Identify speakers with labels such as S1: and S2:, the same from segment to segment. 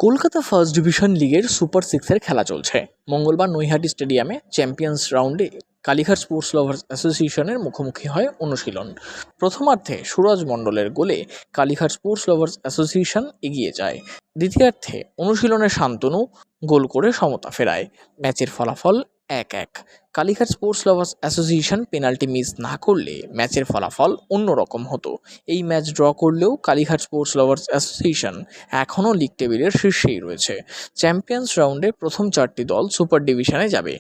S1: Kolkata first division লিগের super সিক্সের খেলা চলছে। মঙ্গলবার নৈহাটি স্টেডিয়ামে চ্যাম্পিয়ন্স রাউন্ডে কালীঘাট স্পোর্টস লাভার্স অ্যাসোসিয়েশনের মুখোমুখি হয় অনুশীলন। প্রথমার্ধে সুরজ মণ্ডলের গোলে কালীঘাট স্পোর্টস লাভার্স অ্যাসোসিয়েশন এগিয়ে যায়। দ্বিতীয়ার্ধে অনুশীলনে শান্তনু গোল করে সমতা ফেরায়। ম্যাচের ফলাফল 1-1। Kalighat sports lovers association penalty miss না করলে ম্যাচের ফলাফল অন্যরকম হতো। এই ম্যাচ ড্র করলেও কালীঘাট স্পোর্টস লাভার্স অ্যাসোসিয়েশন এখনও লিগ টেবিলের শীর্ষেই রয়েছে। চ্যাম্পিয়ন্স রাউন্ডে প্রথম 4টি দল সুপার ডিভিশনে যাবে।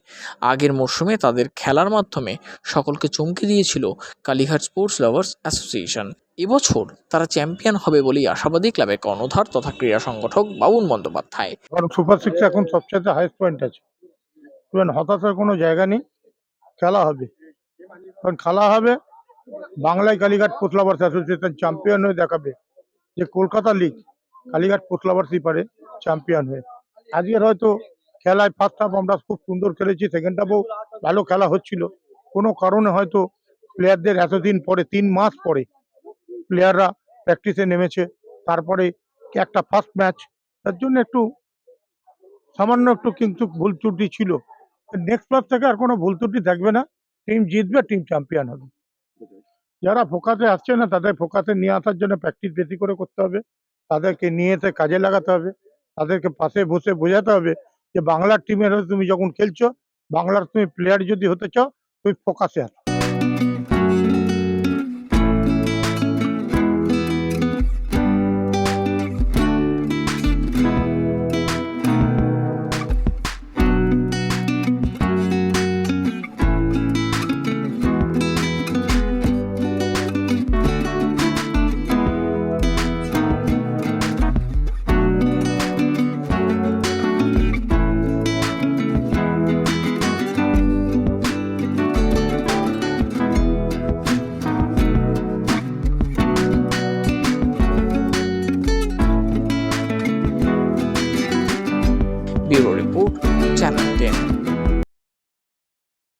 S1: আগের মরশুমে তাদের খেলার মাধ্যমে সকলকে চমকে দিয়েছিল কালীঘাট স্পোর্টস লাভার্স অ্যাসোসিয়েশন। এবছর তারা চ্যাম্পিয়ন হবে বলেই আশাবাদী ক্লাবের কর্ণধার তথা ক্রীড়া সংগঠক বাবুন বন্দ্যোপাধ্যায়।
S2: কারণ সুপার সিক্স এখন সবচেয়ে হাইস্ট পয়েন্ট আছে। হতাশার কোনো জায়গা নেই, খেলা হবে। কারণ খেলা হবে বাংলায় Kalighat sports lovers association champion হয়ে দেখাবে যে কলকাতা লিগ কালীঘাট স্পোর্টস লাভার্সই পারে চ্যাম্পিয়ন হয়ে। আজকের হয়তো খেলায় ফার্স্ট হাফ আমরা খুব সুন্দর খেলেছি, সেকেন্ড হাফও ভালো খেলা হচ্ছিল। কোনো কারণে হয়তো প্লেয়ারদের এতদিন পরে 3 মাস পরে প্লেয়াররা প্র্যাকটিসে নেমেছে, তারপরে একটা ফার্স্ট ম্যাচ, তার জন্য সামান্য একটু কিন্তু ভুল ত্রুটি ছিল। নেক্সট ম্যাচ থেকে আর কোনো ভুল ত্রুটি থাকবে না, টিম জিতবে, টিম চ্যাম্পিয়ন হবে। যারা ফোকাসে আসছে না তাদের ফোকাসে নিয়ে আসার জন্য প্র্যাকটিস বেশি করে করতে হবে, তাদেরকে নিয়ে এসে কাজে লাগাতে হবে, তাদেরকে পাশে বসে বোঝাতে হবে যে বাংলার টিমের হয়ে তুমি যখন খেলছো, বাংলার তুমি প্লেয়ার যদি হতে চাও, তুমি ফোকাসে আসো।
S1: Bureau report, channel 10।